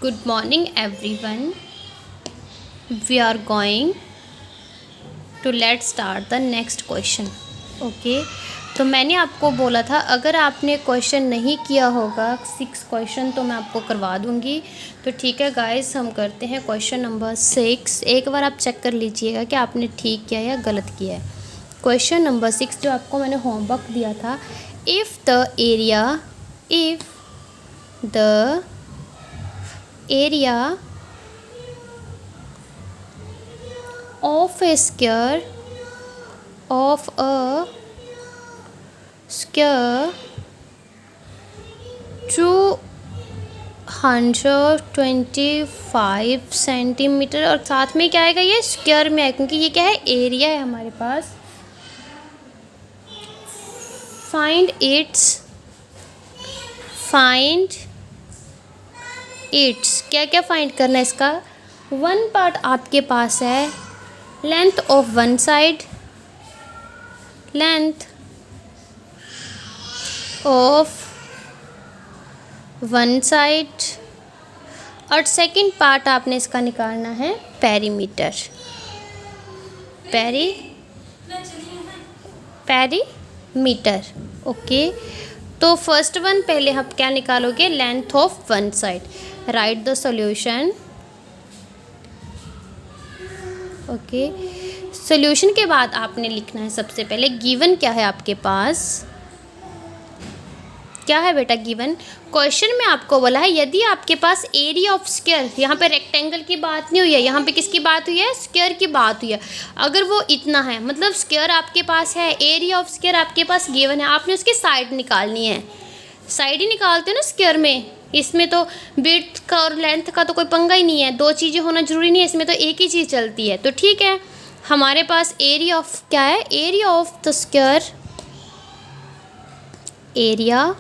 Good morning, everyone. We are going to let's start the next question. Okay. तो मैंने आपको बोला था अगर आपने क्वेश्चन नहीं किया होगा 6 क्वेश्चन तो मैं आपको करवा दूंगी। तो ठीक है गाइस, हम करते हैं क्वेश्चन नंबर 6। एक बार आप चेक कर लीजिएगा कि आपने ठीक किया या गलत किया है। क्वेश्चन नंबर 6 जो आपको मैंने होमवर्क दिया था, if the area of a square 225 centimetre, और साथ में क्या आएगा, ये स्क्वायर में आएगा क्योंकि ये क्या है, एरिया है हमारे पास। फाइंड इट्स क्या क्या फाइंड करना है इसका। वन पार्ट आपके पास है, length of one side, length of one side, और सेकंड पार्ट आपने इसका निकालना है पेरीमीटर। Perimeter okay. तो फर्स्ट वन पहले आप क्या निकालोगे, length of one side. Right the solution. Okay, solution के बाद आपने लिखना है सबसे पहले गिवन क्या है आपके पास। क्या है बेटा गिवन? क्वेश्चन में आपको बोला है यदि आपके पास एरिया ऑफ स्क्वायर, यहाँ पे रेक्टेंगल की बात नहीं हुई है, यहाँ पे किसकी बात हुई है, स्क्वायर की बात हुई है। अगर वो इतना है, मतलब स्क्वायर आपके पास है, एरिया ऑफ स्क्वायर आपके पास गिवन है, आपने उसकी साइड निकालनी है। साइड ही निकालते हो ना स्क्वायर में, इसमें तो विड्थ का और लेंथ का तो कोई पंगा ही नहीं है, दो चीज़ें होना जरूरी नहीं है, इसमें तो एक ही चीज़ चलती है। तो ठीक है, हमारे पास एरिया ऑफ क्या है, area of the square, area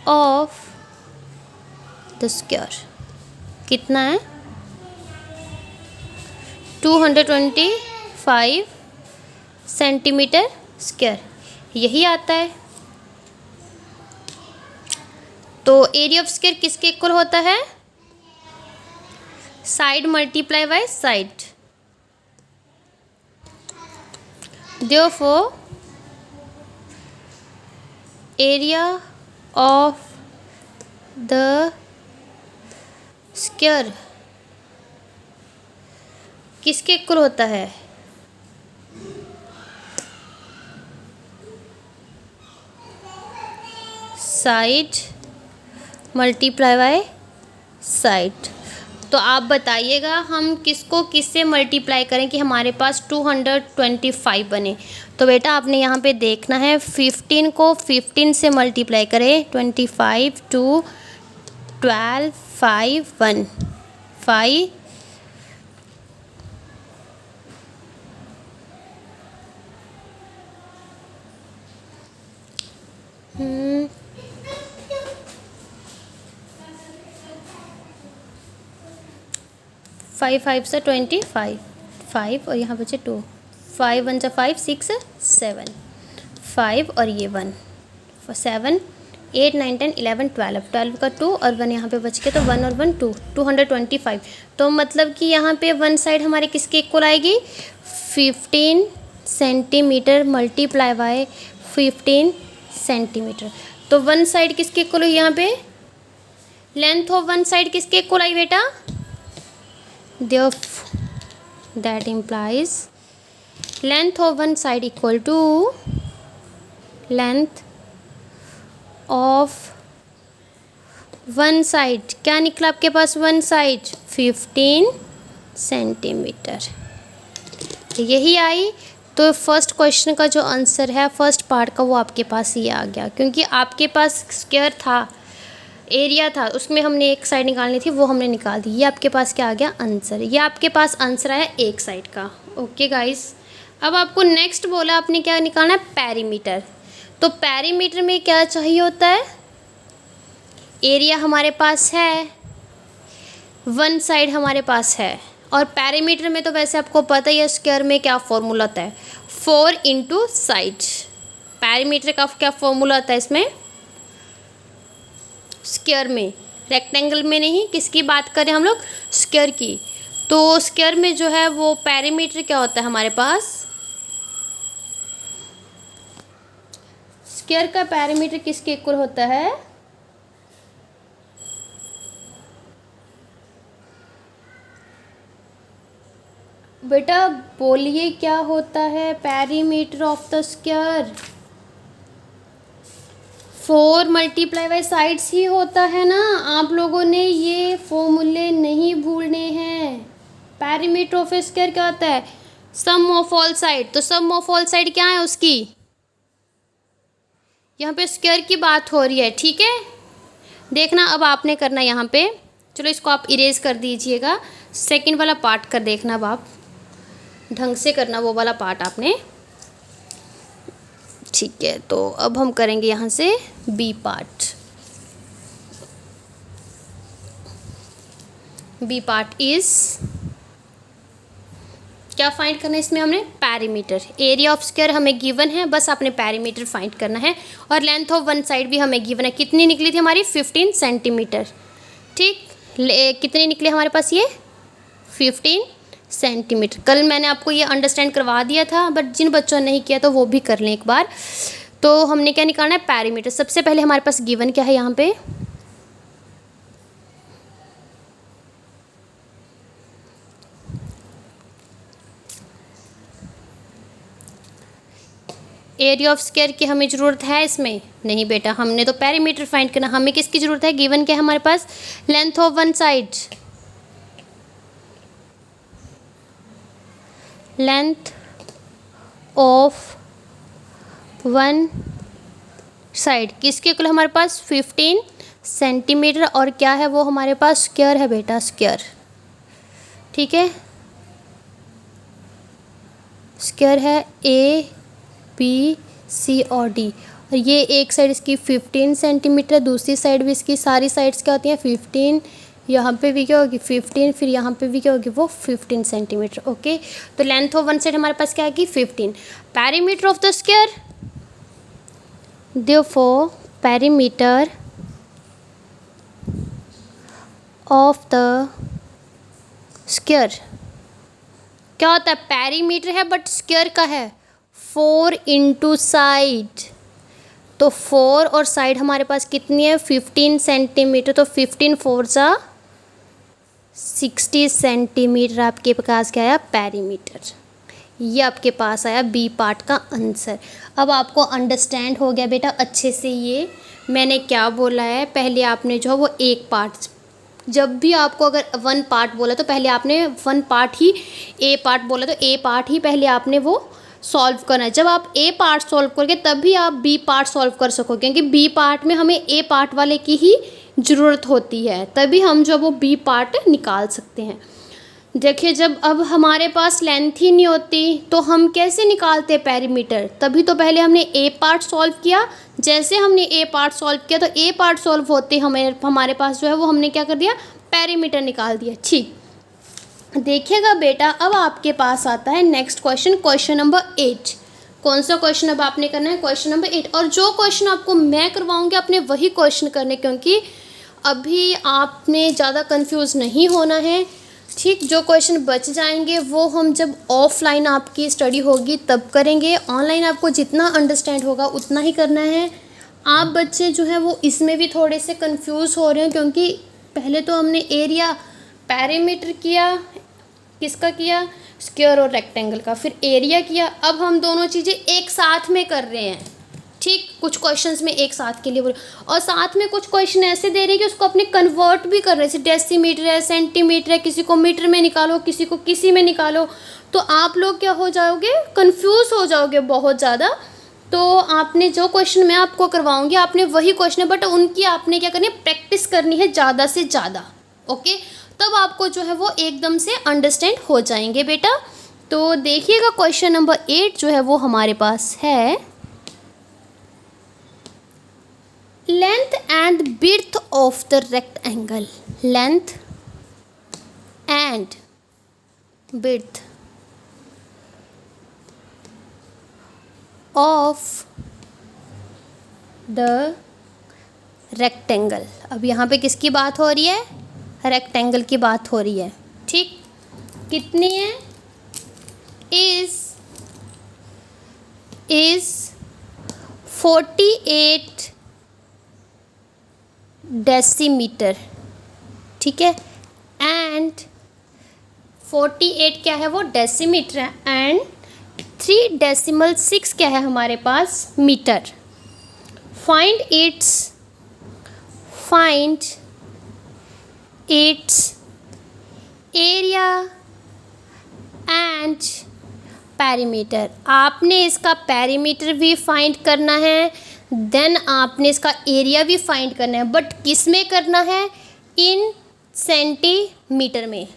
of the square कितना है, 225 सेंटीमीटर स्क्वायर, यही आता है। तो एरिया ऑफ स्क्वायर किसके इक्वल होता है, side multiply by side. Therefore area of the square किसके इक्वल होता है, साइड मल्टीप्लाई बाय साइड। तो आप बताइएगा हम किसको किससे मल्टीप्लाई करें कि हमारे पास 225 बने। तो बेटा आपने यहाँ पे देखना है, 15 को 15 से मल्टीप्लाई करें, 25 2 12 5 1 5 5 5 से 25 5 और यहाँ बचे 2, 5 1 जा 5 6 7 5 और ये 1 7 8 9 10 11 12 12 का 2 और 1 यहाँ पे बच के, तो 1 और 1 2 225। तो मतलब कि यहाँ पे वन साइड हमारे किसके इक्वल आएगी, 15 सेंटीमीटर मल्टीप्लाई बाय 15 सेंटीमीटर। तो वन साइड किसके इक्वल हुई, यहाँ पे लेंथ ऑफ वन साइड किसके इक्वल आई बेटा, that implies length of one side equal to length of one side। क्या निकला आपके पास, वन साइड 15 सेंटीमीटर, यही आई। तो फर्स्ट क्वेश्चन का जो आंसर है फर्स्ट पार्ट का वो आपके पास ये आ गया, क्योंकि आपके पास स्क्वायर था, एरिया था, उसमें हमने एक साइड निकालनी थी, वो हमने निकाल दी। ये आपके पास क्या आ गया, आंसर। ये आपके पास आंसर आया एक साइड का। ओके गाइस, अब आपको नेक्स्ट बोला आपने क्या निकालना है, पेरीमीटर। तो पेरीमीटर में क्या चाहिए होता है, एरिया हमारे पास है, वन साइड हमारे पास है, और पेरीमीटर में तो वैसे आपको पता ही है स्क्वायर में क्या फॉर्मूला होता है, 4 इंटू साइड। पेरीमीटर का क्या फॉर्मूला होता है इसमें, स्क्वायर में रेक्टेंगल में नहीं, किसकी बात करें हम लोग, स्क्वायर की। तो स्क्वायर में जो है वो पेरीमीटर क्या होता है हमारे पास, स्क्वायर का पेरीमीटर किसके इक्वल होता है, बेटा बोलिए क्या होता है perimeter of the square, 4 multiply by sides ही होता है ना। आप लोगों ने ये फॉर्मूले नहीं भूलने हैं। पेरीमीटर ऑफ स्क्वायर क्या होता है, सम ऑफ ऑल साइड। तो सम ऑफ ऑल साइड क्या है उसकी, यहाँ पे स्क्वायर की बात हो रही है, ठीक है। देखना अब आपने करना यहाँ पे, चलो इसको आप इरेज कर दीजिएगा, सेकंड वाला पार्ट कर देखना। अब आप ढंग से करना वो वाला पार्ट आपने, ठीक है। तो अब हम करेंगे यहाँ से B part. B part is क्या फाइंड करना है इसमें हमने, पेरीमीटर। एरिया ऑफ स्क्वायर हमें गिवन है, बस आपने पेरीमीटर फाइंड करना है। और लेंथ ऑफ वन साइड भी हमें गिवन है, कितनी निकली थी हमारी 15 सेंटीमीटर, ठीक। कितने निकले हमारे पास ये 15 सेंटीमीटर। कल मैंने आपको ये अंडरस्टैंड करवा दिया था, बट जिन बच्चों ने नहीं किया तो वो भी कर लें एक बार। तो हमने क्या निकालना है, पेरीमीटर। सबसे पहले हमारे पास गिवन क्या है यहाँ पे, एरिया ऑफ स्क्वायर की हमें ज़रूरत है इसमें नहीं बेटा, हमने तो पेरीमीटर फाइंड करना। हमें किसकी ज़रूरत है, गिवन क्या है हमारे पास, length of one side, length of one side किसके इक्वल हमारे पास 15 सेंटीमीटर। और क्या है वो हमारे पास, स्क्वायर है बेटा, स्क्वायर, ठीक है। स्क्वायर है ए बी सी और डी। और ये एक साइड इसकी 15 सेंटीमीटर, दूसरी साइड भी इसकी, सारी साइड्स क्या होती हैं 15, यहाँ पे भी क्या होगी 15, फिर यहाँ पे भी क्या होगी वो 15 सेंटीमीटर, ओके। तो लेंथ ऑफ वन साइड हमारे पास क्या आएगी 15। Perimeter of the square, therefore perimeter of the square क्या होता है, पेरीमीटर है बट स्क्वायर का है 4 इंटू साइड। तो 4 और साइड हमारे पास कितनी है 15 सेंटीमीटर, तो 15 4 सा 60 सेंटीमीटर आपके पास क्या आया, पेरीमीटर। ये आपके पास आया बी पार्ट का आंसर। अब आपको अंडरस्टैंड हो गया बेटा अच्छे से ये मैंने क्या बोला है। पहले आपने जो है वो एक पार्ट, जब भी आपको अगर वन पार्ट बोला तो पहले आपने वन पार्ट ही, ए पार्ट बोला तो ए पार्ट ही पहले आपने वो सॉल्व करना है। जब आप ए पार्ट सॉल्व करोगे तभी आप बी पार्ट सॉल्व कर सकोगे, क्योंकि बी पार्ट में हमें ए पार्ट वाले की ही ज़रूरत होती है, तभी हम जो वो बी पार्ट निकाल सकते हैं। देखिए जब अब हमारे पास लेंथ ही नहीं होती तो हम कैसे निकालते पेरीमीटर, तभी तो पहले हमने ए पार्ट सॉल्व किया। जैसे हमने ए पार्ट सॉल्व किया तो ए पार्ट सॉल्व होते हमारे पास जो है वो हमने क्या कर दिया, पेरीमीटर निकाल दिया। ठीक, देखिएगा बेटा अब आपके पास आता है नेक्स्ट क्वेश्चन, क्वेश्चन नंबर 8। कौन सा क्वेश्चन अब आपने करना है, क्वेश्चन नंबर 8। और जो क्वेश्चन आपको मैं करवाऊंगी आपने वही क्वेश्चन करने, क्योंकि अभी आपने ज़्यादा कंफ्यूज नहीं होना है। ठीक, जो क्वेश्चन बच जाएंगे वो हम जब ऑफलाइन आपकी स्टडी होगी तब करेंगे। ऑनलाइन आपको जितना अंडरस्टैंड होगा उतना ही करना है। आप बच्चे जो है वो इसमें भी थोड़े से कंफ्यूज हो रहे हैं, क्योंकि पहले तो हमने एरिया पेरीमीटर किया, किसका किया, स्क्वायर और रेक्टेंगल का, फिर एरिया किया। अब हम दोनों चीज़ें एक साथ में कर रहे हैं। ठीक, कुछ क्वेश्चंस में एक साथ के लिए बोल, और साथ में कुछ क्वेश्चन ऐसे दे रहे हैं कि उसको अपने कन्वर्ट भी कर रहे हैं, जैसे डेसीमीटर है, सेंटीमीटर है, किसी को मीटर में निकालो, किसी को किसी में निकालो। तो आप लोग क्या हो जाओगे, कंफ्यूज हो जाओगे बहुत ज़्यादा। तो आपने जो क्वेश्चन मैं आपको करवाऊंगी आपने वही क्वेश्चन है, बट उनकी आपने क्या करनी है, प्रैक्टिस करनी है ज़्यादा से ज़्यादा। ओके, तब आपको जो है वो एकदम से अंडरस्टैंड हो जाएंगे बेटा। तो देखिएगा क्वेश्चन नंबर 8 जो है वो हमारे पास है, length and width of the rectangle, length and width of the rectangle. अब यहाँ पे किसकी बात हो रही है? रेक्टेंगल की बात हो रही है। ठीक, कितनी है? Is 48 decimetre. ठीक है, एंड 48 क्या है? वो डेसीमीटर है, एंड 3.6 क्या है हमारे पास? Metre. Find its area and perimeter. आपने इसका पेरीमीटर भी फाइंड करना है, देन आपने इसका एरिया भी फाइंड करना है, बट किस में करना है? इन सेंटीमीटर में।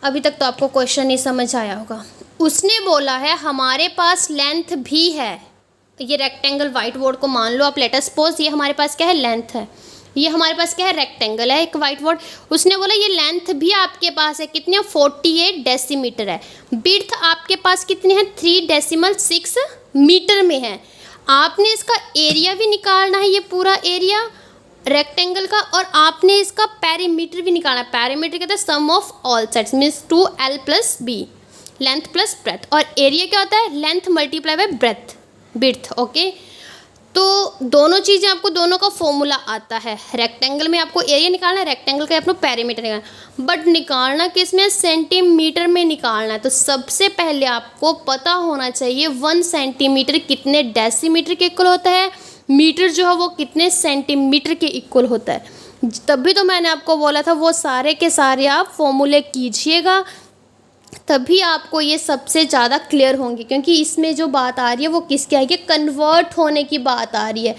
अभी तक तो आपको क्वेश्चन नहीं समझ आया होगा। उसने बोला है हमारे पास लेंथ भी है। ये रेक्टेंगल वाइट बोर्ड को मान लो आप, लेट अस सपोज ये हमारे पास क्या है? लेंथ है। ये हमारे पास क्या है? रेक्टेंगल है, एक वाइट बोर्ड। उसने बोला ये लेंथ भी आपके पास है, कितनी है? 48 डेसीमीटर है। विड्थ आपके पास कितनी है? 3.6 मीटर में है। आपने इसका एरिया भी निकालना है, ये पूरा एरिया रेक्टेंगल का, और आपने इसका पेरीमीटर भी निकालना है। पेरीमीटर कहते हैं sum of all sides, means 2l + b, length plus breadth. और एरिया क्या होता है? Length multiply by breadth, width. Okay, तो दोनों चीज़ें आपको, दोनों का फॉर्मूला आता है। रेक्टेंगल में आपको एरिया निकालना है, रेक्टेंगल का आपको पेरीमीटर निकालना, बट निकालना किस में? सेंटीमीटर में निकालना है। तो सबसे पहले आपको पता होना चाहिए 1 सेंटीमीटर कितने डेसीमीटर के इक्वल होता है, मीटर जो है वो कितने सेंटीमीटर के इक्वल होता है। तभी तो मैंने आपको बोला था वो सारे के सारे आप फॉर्मूले कीजिएगा, तभी आपको ये सबसे ज़्यादा क्लियर होंगे। क्योंकि इसमें जो बात आ रही है वो किसकी आएगी? कन्वर्ट होने की बात आ रही है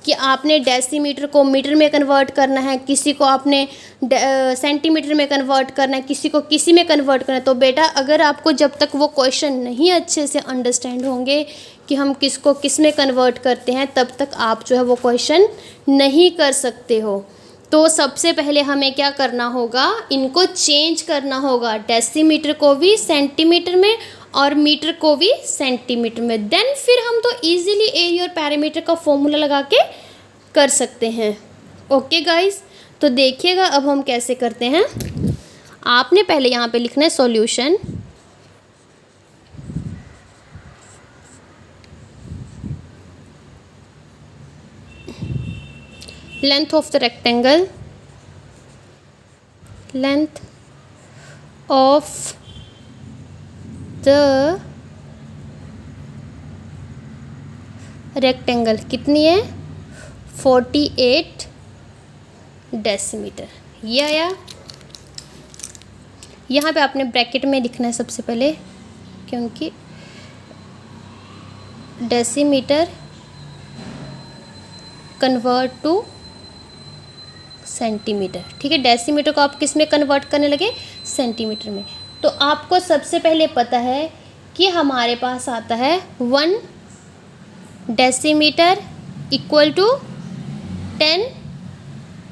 कि आपने डेसीमीटर को मीटर में कन्वर्ट करना है, किसी को आपने सेंटीमीटर में कन्वर्ट करना है, किसी को किसी में कन्वर्ट करना है। तो बेटा अगर आपको जब तक वो क्वेश्चन नहीं अच्छे से अंडरस्टैंड होंगे कि हम किसको किस में कन्वर्ट करते हैं, तब तक आप जो है वो क्वेश्चन नहीं कर सकते हो। तो सबसे पहले हमें क्या करना होगा? इनको चेंज करना होगा, डेसीमीटर को भी सेंटीमीटर में और मीटर को भी सेंटीमीटर में। देन फिर हम तो इजीली एरिया और पैरामीटर का फॉर्मूला लगा के कर सकते हैं। ओके गाइस, तो देखिएगा अब हम कैसे करते हैं। आपने पहले यहाँ पे लिखना है solution. Length of the rectangle, length of the rectangle कितनी है? 48 डेसीमीटर। ये आया। यहाँ पे आपने ब्रैकेट में लिखना है सबसे पहले, क्योंकि डेसीमीटर कन्वर्ट टू सेंटीमीटर। ठीक है, डेसीमीटर को आप किस में कन्वर्ट करने लगे? सेंटीमीटर में। तो आपको सबसे पहले पता है कि हमारे पास आता है 1 decimetre equal to 10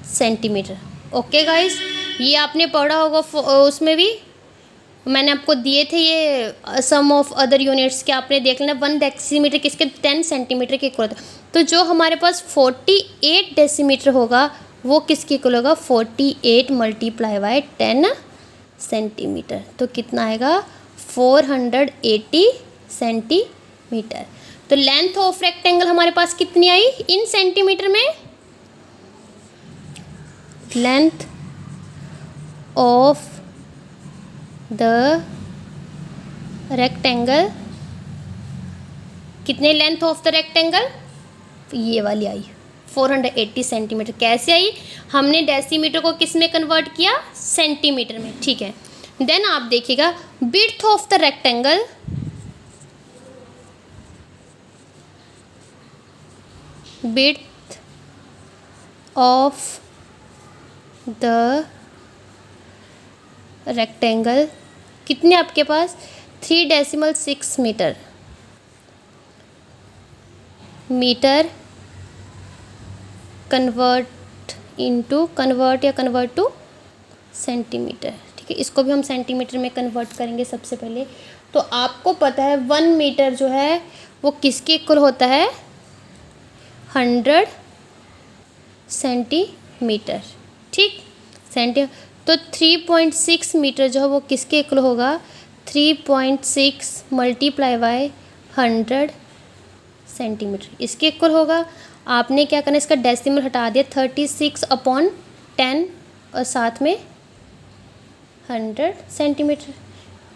centimetre. Okay guys, ये आपने पढ़ा होगा उसमें भी मैंने आपको दिए थे ये सम ऑफ अदर यूनिट्स के, आपने देख लेना। 1 डेसीमीटर किसके? 10 सेंटीमीटर के इक्वल होता है। तो जो हमारे पास 48 डेसीमीटर होगा वो किसके इक्वल होगा? 48 मल्टीप्लाई बाय 10 सेंटीमीटर। तो कितना आएगा? 480 सेंटीमीटर। तो लेंथ ऑफ रेक्टेंगल हमारे पास कितनी आई इन सेंटीमीटर में? लेंथ ऑफ द रेक्टेंगल, कितने लेंथ ऑफ द रेक्टेंगल? ये वाली आई 480 सेंटीमीटर। कैसे आई? हमने डेसीमीटर को किस में कन्वर्ट किया? सेंटीमीटर में। ठीक है, देन आप देखिएगा width of the rectangle, width of the rectangle कितने आपके पास? 3.6 metre. Metre convert to centimetre. ठीक है, इसको भी हम सेंटीमीटर में कन्वर्ट करेंगे सबसे पहले। तो आपको पता है 1 मीटर जो है वो किसके इक्वल होता है? 100 सेंटीमीटर। ठीक, तो 3.6 मीटर जो है वो किसके इक्वल होगा? 3.6 मल्टीप्लाई बाय 100 सेंटीमीटर, इसके इक्वल होगा। आपने क्या करना, इसका डेसिमल हटा दिया, 36/10 और साथ में 100 सेंटीमीटर।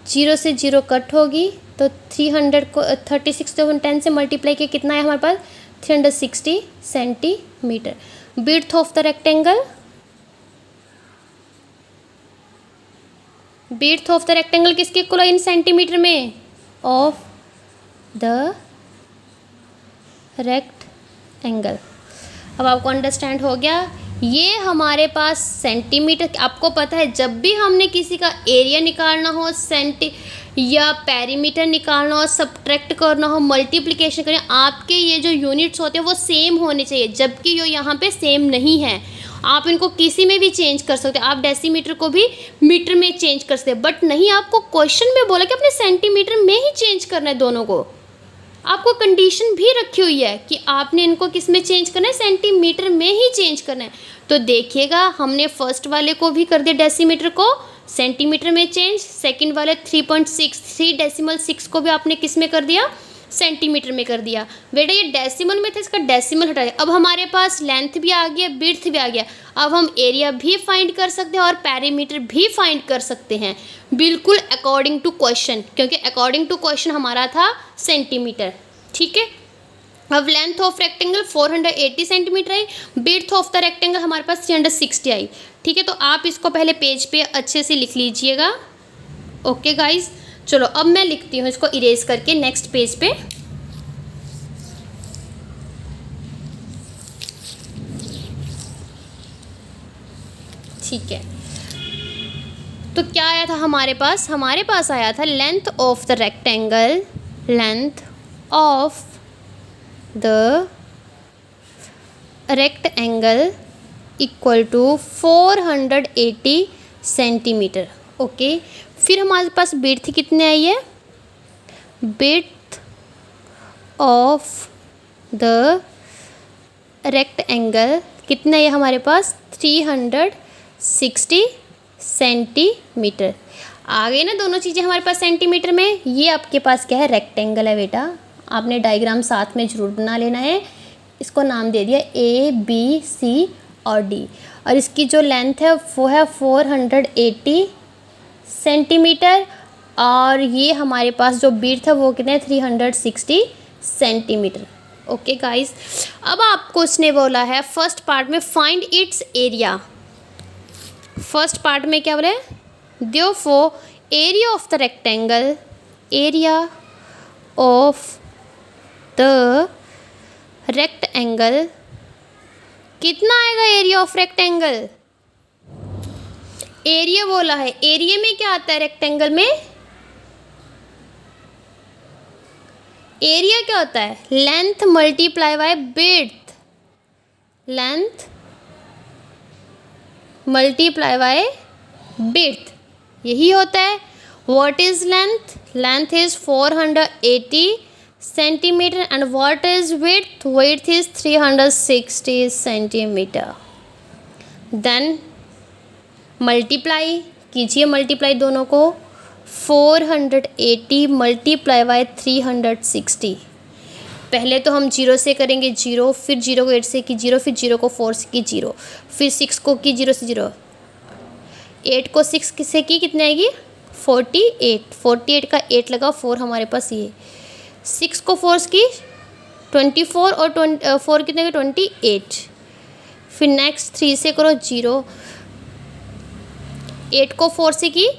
0 से 0 कट होगी तो 300 को 36/10 से मल्टीप्लाई किया, कितना है हमारे पास? 360 centimetre. Width of the rectangle, width of the rectangle किसके इक्वल है इन सेंटीमीटर में? Of the rectangle. अब आपको अंडरस्टैंड हो गया। ये हमारे पास सेंटीमीटर, आपको पता है जब भी हमने किसी का एरिया निकालना हो, या पेरीमीटर निकालना हो, सब्ट्रैक्ट करना हो, मल्टीप्लिकेशन करना, आपके ये जो यूनिट्स होते हैं वो सेम होने चाहिए, जबकि ये यहाँ पे सेम नहीं है। आप इनको किसी में भी चेंज कर सकते हैं, आप डेसीमीटर को भी मीटर में चेंज कर सकते हैं, बट नहीं, आपको क्वेश्चन में बोला कि अपने सेंटीमीटर में ही चेंज करना है दोनों को। आपको कंडीशन भी रखी हुई है कि आपने इनको किस में चेंज करना है? सेंटीमीटर में ही चेंज करना है। तो देखिएगा, हमने फर्स्ट वाले को भी कर दिया डेसीमीटर को सेंटीमीटर में चेंज, सेकंड वाले 3.6 को भी आपने किस में कर दिया? सेंटीमीटर में कर दिया। बेटा ये डेसिमल में था, इसका डेसिमल हटा दिया। अब हमारे पास लेंथ भी आ गया, विड्थ भी आ गया। अब हम एरिया भी फाइंड कर सकते हैं और पेरीमीटर भी फाइंड कर सकते हैं, बिल्कुल अकॉर्डिंग टू क्वेश्चन, क्योंकि अकॉर्डिंग टू क्वेश्चन हमारा था सेंटीमीटर। ठीक है, अब length of rectangle 480 centimetre I, width of the rectangle हमारे पास 360 आई। ठीक है, तो आप इसको पहले पेज पे अच्छे से लिख लीजिएगा। ओके गाइज, चलो अब मैं लिखती हूँ इसको इरेज करके नेक्स्ट पेज पे। ठीक है, तो क्या आया था हमारे पास? हमारे पास आया था length of the rectangle, length of the rectangle equal to 480 centimetre. Okay, फिर हमारे पास विड्थ कितने आई है? विड्थ ऑफ द रेक्टेंगल कितना है हमारे पास? 360 सेंटीमीटर। आ गई ना दोनों चीज़ें हमारे पास सेंटीमीटर में। ये आपके पास क्या है? रेक्टेंगल है बेटा, आपने डायग्राम साथ में जरूर बना लेना है। इसको नाम दे दिया ABC और D, और इसकी जो लेंथ है वो है 480 सेंटीमीटर, और ये हमारे पास जो विड्थ है वो कितना है? 360 सेंटीमीटर। ओके गाइस, अब आपको उसने बोला है फर्स्ट पार्ट में find its area. First part में क्या बोले? Therefore area of the rectangle, area of the rectangle कितना आएगा? एरिया ऑफ रेक्टेंगल, एरिया बोला है, एरिया में क्या आता है रेक्टेंगल में? एरिया क्या होता है? Length multiply by width, length multiply by width, यही होता है। What is length? Length is 480 centimetre and what is width? Width is 360 centimetre. Then multiply कीजिए, मल्टीप्लाई दोनों को, 480 मल्टीप्लाई बाय 360। पहले तो हम 0 से करेंगे 0, फिर 0 को 8 से की 0, फिर 0 को 4 से की 0, फिर 6 को की 0 से 0, 8 को 6 से की कितने आएगी? 48, 48 का 8 लगा, 4 हमारे पास ये, 6 को 4 से की 24 और 4 कितने का 28, फिर नेक्स्ट 3 से करो 0, 8 को 4 से की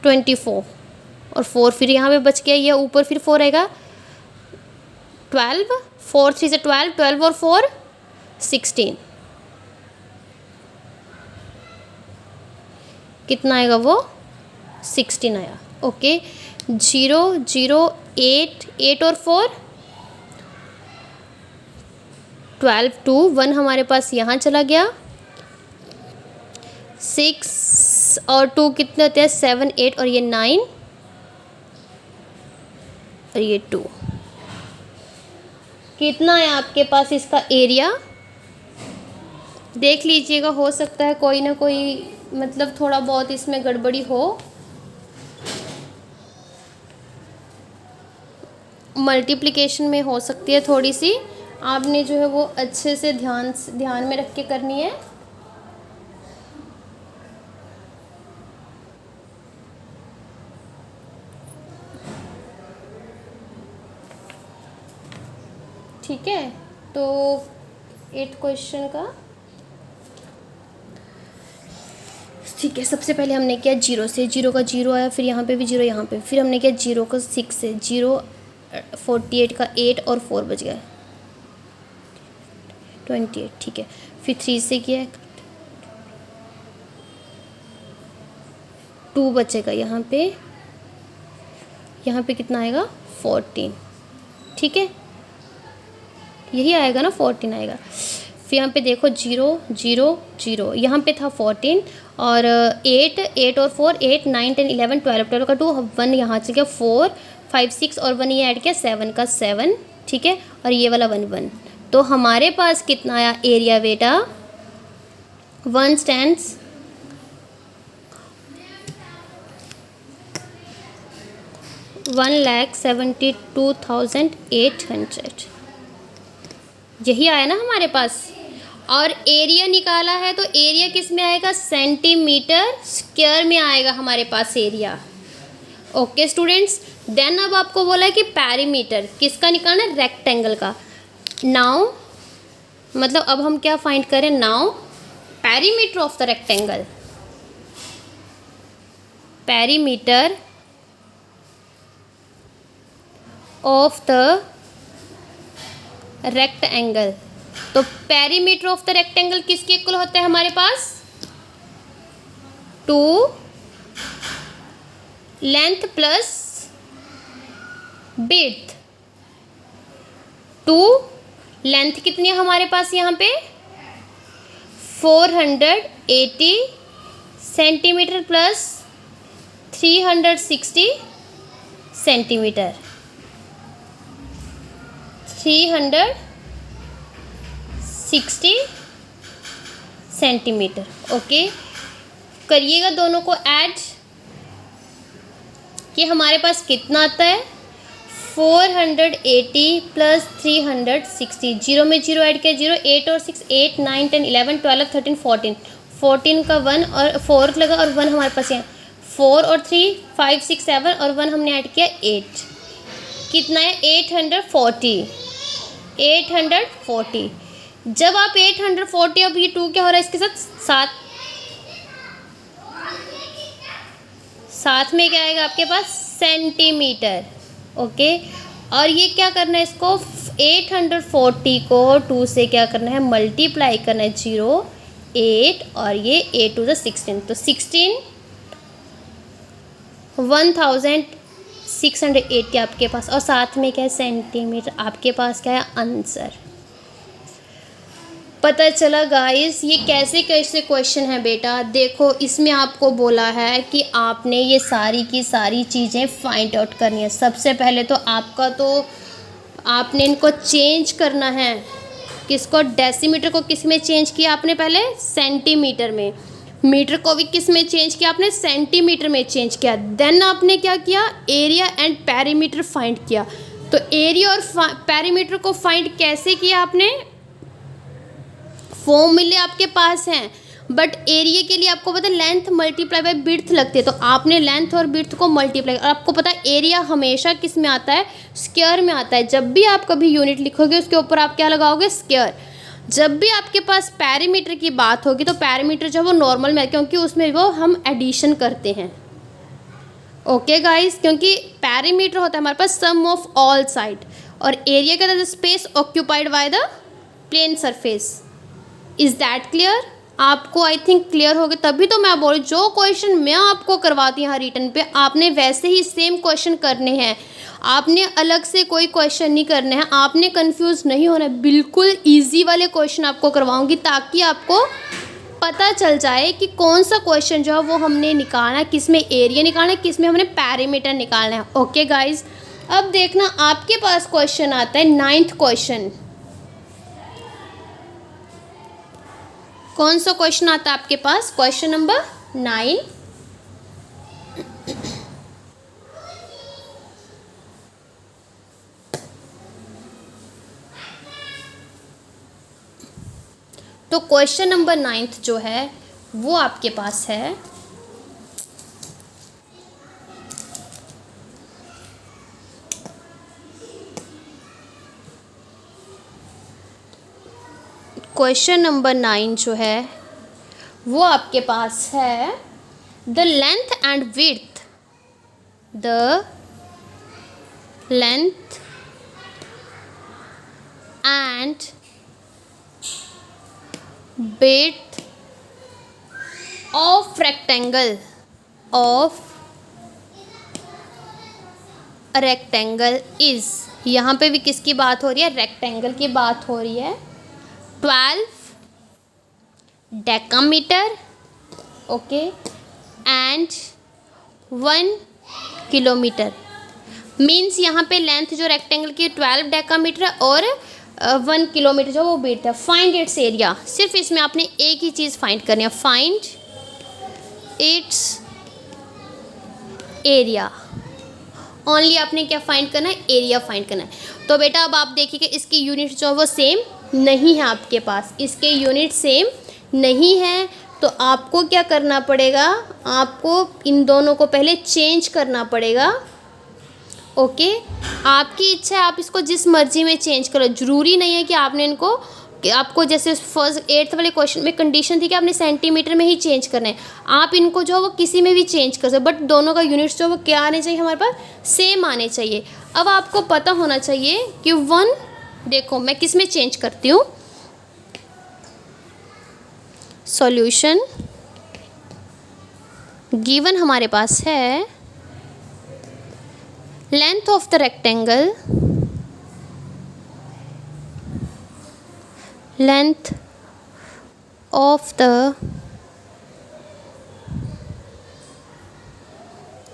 24 और 4 फिर यहाँ पे बच गया, ये ऊपर फिर 4 आएगा 12, 4 3 से 12, 12 और 4 16, कितना आएगा वो? 16 आया। ओके, 0 0 8 8 और 4 12 2 1 हमारे पास यहाँ चला गया, 6 और 2 कितने होते हैं? 7 8 और ये 9 और ये 2, कितना है आपके पास इसका एरिया, देख लीजिएगा, हो सकता है कोई ना कोई मतलब थोड़ा बहुत इसमें गड़बड़ी हो। मल्टीप्लिकेशन में हो सकती है थोड़ी सी, आपने जो है वो अच्छे से ध्यान में रख के करनी है। ठीक है, तो 8 क्वेश्चन का ठीक है। सबसे पहले हमने किया जीरो से, जीरो का जीरो आया, फिर यहाँ पे भी जीरो, यहाँ पे फिर हमने किया जीरो का 6 से, जीरो 48 का 8 और 4 बच गया 28। ठीक है, फिर 3 से किया 2 बचेगा, यहाँ पे कितना आएगा 14। ठीक है, यही आएगा ना, 14 आएगा। फिर यहाँ पे देखो 0 0 0, यहाँ पे था 14 और 8 और 4, 8 9 10 11 12, 12 का 2, 1 यहाँ चल गया 4 5 6 और 1 ये ऐड किया 7 का 7। ठीक है, और ये वाला 1 1, तो हमारे पास कितना आया एरिया बेटा, 1 स्टैंड्स 1,72,800, यही आया ना हमारे पास। और एरिया निकाला है तो एरिया किस में आएगा, सेंटीमीटर स्क्वायर में आएगा हमारे पास एरिया। ओके स्टूडेंट्स, देन अब आपको बोला है कि पैरीमीटर किसका निकालना है, रेक्टेंगल का। नाउ मतलब अब हम क्या फाइंड करें, now perimeter of the rectangle, perimeter of the rectangle. तो पेरीमीटर ऑफ द रेक्टेंगल किसके इक्वल होता है हमारे पास, 2 लेंथ प्लस विड्थ। 2 लेंथ कितनी है हमारे पास यहाँ पे 480 centimetre plus 360 centimetre, 360 centimetre. Okay, करिएगा दोनों को ऐड, कि हमारे पास कितना आता है 480 प्लस 360, जीरो में जीरो ऐड किया 0, 8 और 6 8 9 10 11 12 13 14, 14 का 1 और 4 लगा और 1 हमारे पास यहाँ 4 और 3 5 6 7 और 1 हमने ऐड किया 8, कितना है 840। जब आप 840, अब ये 2 क्या हो रहा है इसके साथ साथ में क्या आएगा आपके पास सेंटीमीटर। ओके, और ये क्या करना है, इसको 840 को 2 से क्या करना है मल्टीप्लाई करना है, 0 8 और ये 8 to the 16, तो 16 1680 आपके पास, और साथ में क्या है सेंटीमीटर। आपके पास क्या है आंसर। पता चला गाइस, ये कैसे कैसे क्वेश्चन है बेटा। देखो इसमें आपको बोला है कि आपने ये सारी की सारी चीज़ें फाइंड आउट करनी है। सबसे पहले तो आपने इनको चेंज करना है, किसको, डेसीमीटर को किस में चेंज किया आपने, पहले सेंटीमीटर में, मीटर को भी किस में चेंज किया आपने, सेंटीमीटर में चेंज किया। देन आपने क्या किया, एरिया एंड पैरीमीटर फाइंड किया। तो एरिया और पैरीमीटर को फाइंड कैसे किया आपने, फॉर्मूले आपके पास हैं, बट एरिया के लिए आपको पता है लेंथ मल्टीप्लाई बाय विड्थ लगती है, तो आपने लेंथ और विड्थ को मल्टीप्लाई, और आपको पता है एरिया हमेशा किस में आता है, स्क्वायर में आता है। जब भी आप कभी यूनिट लिखोगे उसके ऊपर आप क्या लगाओगे, स्क्वायर। जब भी आपके पास पैरीमीटर की बात होगी तो पैरीमीटर जो वो नॉर्मल में, क्योंकि उसमें वो हम एडिशन करते हैं। ओके गाइस, क्योंकि पैरीमीटर होता है हमारे पास सम ऑफ ऑल साइड, और एरिया का the space occupied by the plane surface. Is that clear? आपको आई थिंक क्लियर हो गया, तभी तो मैं बोल रही, जो क्वेश्चन मैं आपको करवाती हूँ रिटर्न पे, आपने वैसे ही सेम क्वेश्चन करने हैं, आपने अलग से कोई क्वेश्चन नहीं करने हैं, आपने कंफ्यूज नहीं होना है। बिल्कुल इजी वाले क्वेश्चन आपको करवाऊंगी ताकि आपको पता चल जाए कि कौन सा क्वेश्चन जो है वो हमने निकालना है, किस में एरिया निकालना है, किस में हमने पैरीमीटर निकालना है। ओके गाइज, अब देखना आपके पास क्वेश्चन आता है 9th क्वेश्चन। कौन सा क्वेश्चन आता है आपके पास? Question number 9। तो क्वेश्चन नंबर 9th जो है वो आपके पास है, क्वेश्चन नंबर 9 जो है वो आपके पास है the length and width, the length and width of rectangle is, यहाँ पे भी किसकी बात हो रही है? रेक्टेंगल की बात हो रही है। 12 decametre, okay, and 1 kilometre. Means यहाँ पे लेंथ जो रेक्टेंगल की 12 डेकामीटर और 1 किलोमीटर जो वो बीट है। फाइंड इट्स एरिया, सिर्फ इसमें आपने एक ही चीज़ फाइंड करनी है, फाइंड इट्स एरिया। ओनली आपने क्या फाइंड करना है? एरिया फाइंड करना है। तो बेटा अब आप देखिए कि इसकी यूनिट जो है वो सेम नहीं है आपके पास, इसके यूनिट सेम नहीं है। तो आपको क्या करना पड़ेगा? आपको इन दोनों को पहले चेंज करना पड़ेगा, ओके। आपकी इच्छा है, आप इसको जिस मर्जी में चेंज करो। ज़रूरी नहीं है कि आपने इनको, कि आपको जैसे फर्स्ट 8th वाले क्वेश्चन में कंडीशन थी कि आपने सेंटीमीटर में ही चेंज करना है, आप इनको जो है वो किसी में भी चेंज कर सकते, बट दोनों का यूनिट्स जो वो क्या आने चाहिए हमारे पास? सेम आने चाहिए। अब आपको पता होना चाहिए कि 1, देखो मैं किस में चेंज करती हूँ, सॉल्यूशन गिवन हमारे पास है length of the rectangle, length of the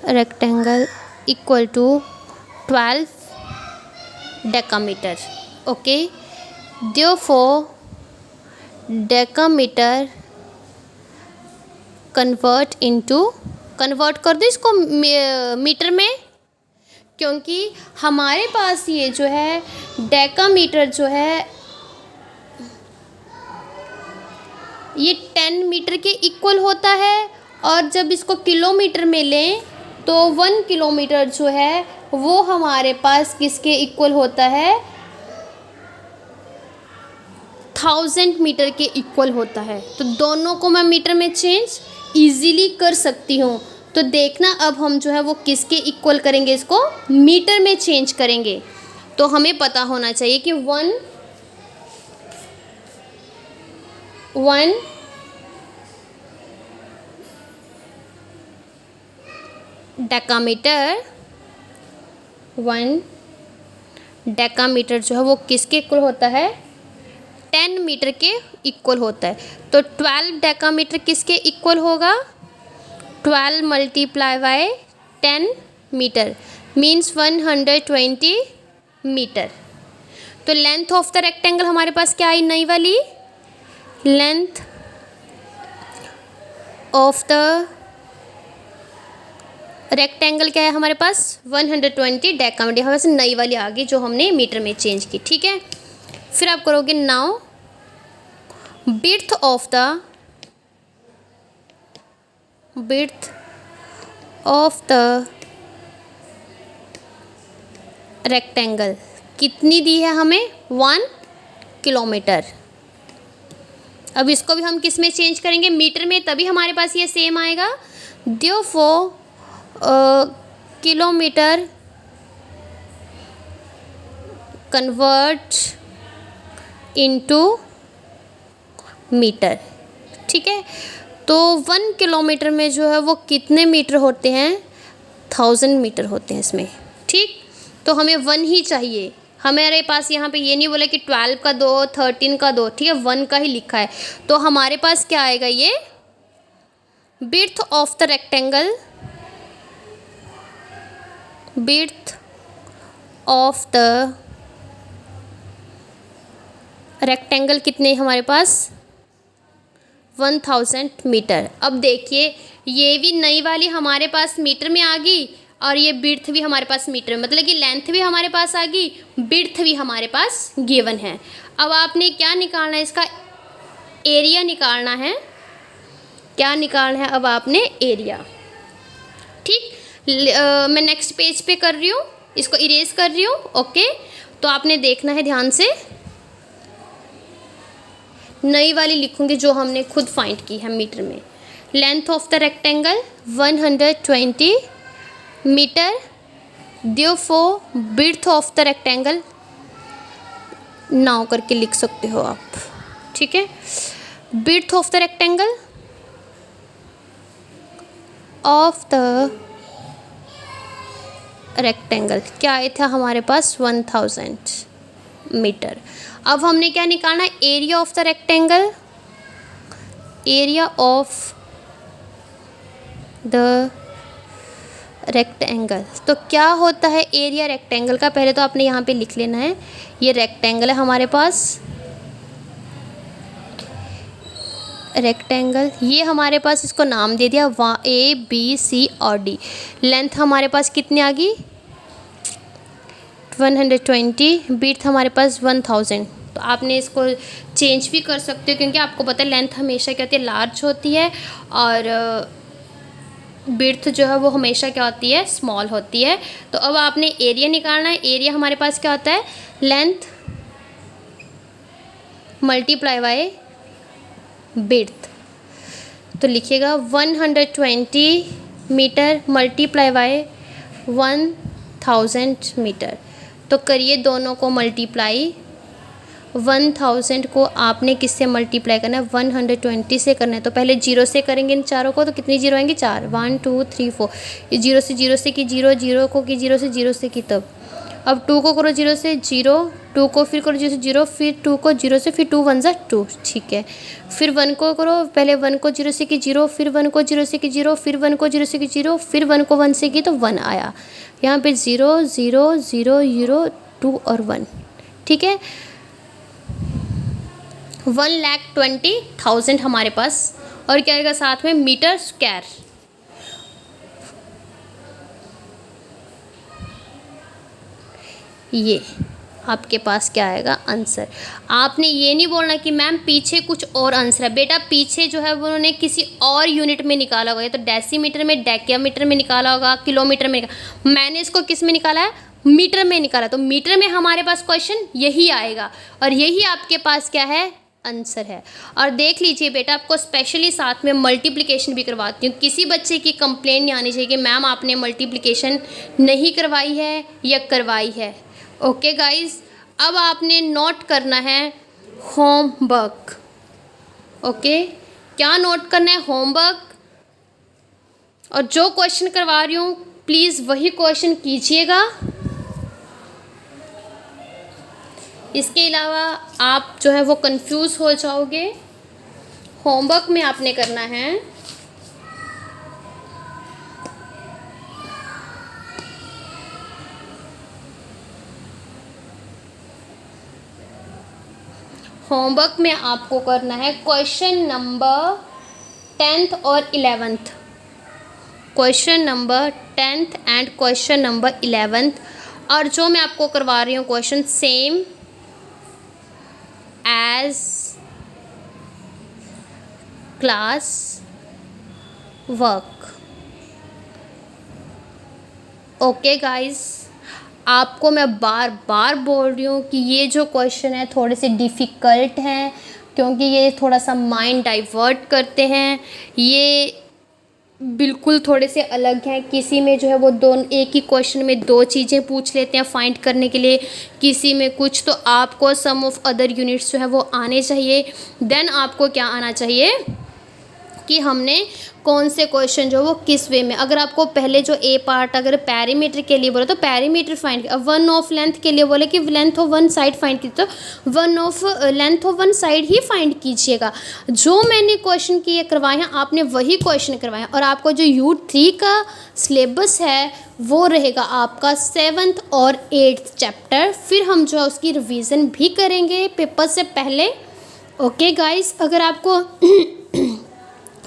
rectangle equal to 12 decametre, okay. Therefore decametre convert कर दो इसको मीटर में, क्योंकि हमारे पास ये जो है डेकामीटर जो है ये 10 मीटर के इक्वल होता है, और जब इसको किलोमीटर में लें तो 1 किलोमीटर जो है वो हमारे पास किसके इक्वल होता है? 1000 मीटर के इक्वल होता है। तो दोनों को मैं मीटर में चेंज इजीली कर सकती हूँ। तो देखना अब हम जो है वो किसके इक्वल करेंगे, इसको मीटर में चेंज करेंगे। तो हमें पता होना चाहिए कि 1 डेकामीटर, 1 डेकामीटर जो है वो किसके इक्वल होता है? 10 मीटर के इक्वल होता है। तो 12 डेकामीटर किसके इक्वल होगा? 12 multiply by 10 metre means 120 metre. तो लेंथ ऑफ द रेक्टेंगल हमारे पास क्या आई? नई वाली लेंथ ऑफ द रेक्टेंगल क्या है हमारे पास? 120 डेकामीटर। हमारे पास नई वाली आ गई जो हमने मीटर में चेंज की, ठीक है। फिर आप करोगे now width of the rectangle कितनी दी है हमें? 1 किलोमीटर। अब इसको भी हम किस में चेंज करेंगे? मीटर में, तभी हमारे पास ये सेम आएगा। Therefore kilometre convert into metre, ठीक है। तो 1 किलोमीटर में जो है वो कितने मीटर होते हैं? 1000 मीटर होते हैं इसमें, ठीक। तो हमें 1 ही चाहिए। हमारे पास यहाँ पे ये नहीं बोला कि 12 का दो, 13 का दो, ठीक है, 1 का ही लिखा है। तो हमारे पास क्या आएगा? ये width of the rectangle, width of the rectangle कितने हमारे पास 1000 मीटर। अब देखिए ये भी नई वाली हमारे पास मीटर में आ गई और ये बिड्थ भी हमारे पास मीटर में, मतलब कि लेंथ भी हमारे पास आ गई, बिड्थ भी हमारे पास गिवन है। अब आपने क्या निकालना है, इसका एरिया निकालना है। क्या निकालना है अब आपने, एरिया। ठीक, मैं नेक्स्ट पेज पे कर रही हूँ, इसको इरेज कर रही हूँ। ओके, तो आपने देखना है ध्यान से, नई वाली लिखूंगी जो हमने खुद फाइंड की है मीटर में। Length of the rectangle 120 metre, therefore width of the rectangle now करके लिख सकते हो आप। ठीक है, width of the rectangle of the rectangle क्या आया था हमारे पास 1000 मीटर। अब हमने क्या निकालना है, area of the rectangle, area of the rectangle. तो क्या होता है एरिया रेक्टेंगल का, पहले तो आपने यहाँ पे लिख लेना है। ये रेक्टेंगल है हमारे पास, रेक्टेंगल, ये हमारे पास इसको नाम दे दिया A B C और D। लेंथ हमारे पास कितनी आ गई 120, बिड्थ हमारे पास 1000। तो आपने इसको चेंज भी कर सकते हो क्योंकि आपको पता है लेंथ हमेशा क्या होती है, लार्ज होती है, और बिड्थ जो है वो हमेशा क्या होती है, स्मॉल होती है। तो अब आपने एरिया निकालना है। एरिया हमारे पास क्या होता है, लेंथ मल्टीप्लाई बाय बिड्थ। तो लिखिएगा 120 मीटर मल्टीप्लाई बाय 1000 मीटर। तो करिए दोनों को मल्टीप्लाई, 1000 को आपने किससे मल्टीप्लाई करना है, 120 से करना है। तो पहले जीरो से करेंगे इन चारों को, तो कितनी जीरो आएंगे, 4, 1 2 3 4। ये जीरो से की जीरो, जीरो को की जीरो से की तब। अब 2 को करो जीरो से जीरो, 2 को फिर करो जीरो से जीरो, फिर 2 को जीरो से, फिर 2 1 जा 2। ठीक है, फिर 1 को करो, पहले 1 को जीरो से की जीरो, फिर 1 को जीरो से की जीरो, फिर 1 को जीरो से की जीरो, फिर 1 को 1 से की तो 1 आया। यहाँ पे 0 0 0 0 2 और 1। ठीक है, 1,20,000 हमारे पास, और क्या आएगा साथ में, मीटर स्क्वायर। ये आपके पास क्या आएगा आंसर। आपने ये नहीं बोलना कि मैम पीछे कुछ और आंसर है। बेटा पीछे जो है वो उन्होंने किसी और यूनिट में निकाला होगा, या तो डेसीमीटर में, डेकियामीटर में निकाला होगा, किलोमीटर में निकाला। मैंने इसको किस में निकाला है, मीटर में निकाला। तो मीटर में हमारे पास क्वेश्चन यही आएगा, और यही आपके पास क्या है, आंसर है। और देख लीजिए बेटा, आपको स्पेशली साथ में मल्टीप्लिकेशन भी करवाती हूँ। किसी बच्चे की कंप्लेंट नहीं आनी चाहिए कि मैम आपने मल्टीप्लिकेशन नहीं करवाई है या करवाई है। ओके गाइज, अब आपने नोट करना है होमवर्क। ओके, क्या नोट करना है, होमवर्क। और जो क्वेश्चन करवा रही हूँ प्लीज़ वही क्वेश्चन कीजिएगा। इसके अलावा आप जो है वो कंफ्यूज हो जाओगे। होमवर्क में आपने करना है होमवर्क में आपको करना है क्वेश्चन नंबर 10th और 11th, question number 10th and question number 11th। और जो मैं आपको करवा रही हूँ question same as class work. Okay guys, आपको मैं बार बार बोल रही हूँ कि ये जो क्वेश्चन है थोड़े से डिफ़िकल्ट हैं, क्योंकि ये थोड़ा सा माइंड डाइवर्ट करते हैं। ये बिल्कुल थोड़े से अलग हैं। किसी में जो है वो दोनों एक ही क्वेश्चन में दो चीज़ें पूछ लेते हैं फाइंड करने के लिए, किसी में कुछ। तो आपको सम ऑफ अदर यूनिट्स जो है वो आने चाहिए। देन आपको क्या आना चाहिए, कि हमने कौन से क्वेश्चन जो वो किस वे में, अगर आपको पहले जो ए पार्ट अगर पैरीमीटर के लिए बोले तो पैरीमीटर फाइंड, अब वन ऑफ लेंथ के लिए बोले कि length of one side find की, तो one of length of one side he find कीजिएगा। जो मैंने क्वेश्चन किए करवाए हैं आपने वही क्वेश्चन करवाए हैं, और आपको जो U3 का सिलेबस है वो रहेगा आपका 7th और 8th चैप्टर। फिर हम जो है उसकी रिवीजन भी करेंगे पेपर से पहले। ओके गाइस, अगर आपको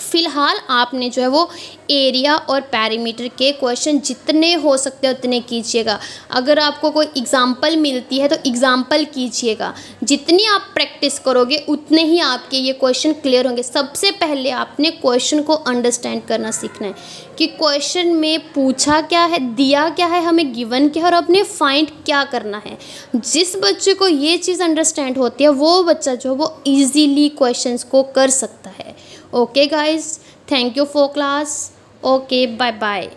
फ़िलहाल आपने जो है वो एरिया और पैरीमीटर के क्वेश्चन जितने हो सकते हैं उतने कीजिएगा। अगर आपको कोई एग्ज़ाम्पल मिलती है तो एग्ज़ाम्पल कीजिएगा। जितनी आप प्रैक्टिस करोगे उतने ही आपके ये क्वेश्चन क्लियर होंगे। सबसे पहले आपने क्वेश्चन को अंडरस्टैंड करना सीखना है कि क्वेश्चन में पूछा क्या है, दिया क्या है, हमें गिवन क्या है और अपने फाइंड क्या करना है। जिस बच्चे को ये चीज़ अंडरस्टैंड होती है वो बच्चा जो वो ईजीली क्वेश्चंस को कर सकता है। Okay guys, thank you for class. Okay, bye bye.